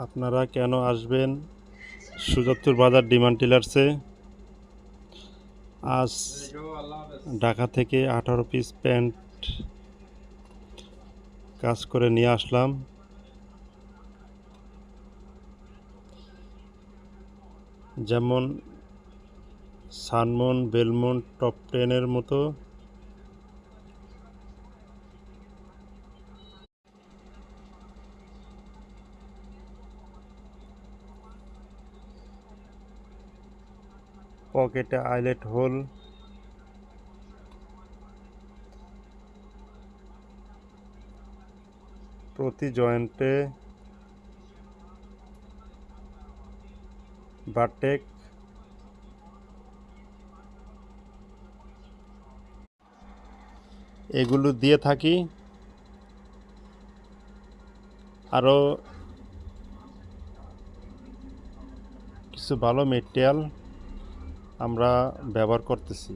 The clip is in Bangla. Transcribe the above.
আপনারা কেন আসবেন সুজাতুর বাজার ডিমান্ড টিলার্সে? আজ ঢাকা থেকে 18 পিস প্যান্ট কাজ করে নিয়ে আসলাম। যেমন সানমন, বেলমন, টপ 10 মতো পকেটে আইলেট হোল, প্রতি জয়েন্টে বারটেক, এগুলো দিয়ে থাকি। আরও কিছু ভালো মেটেরিয়াল আমরা ব্যবহার করতেছি।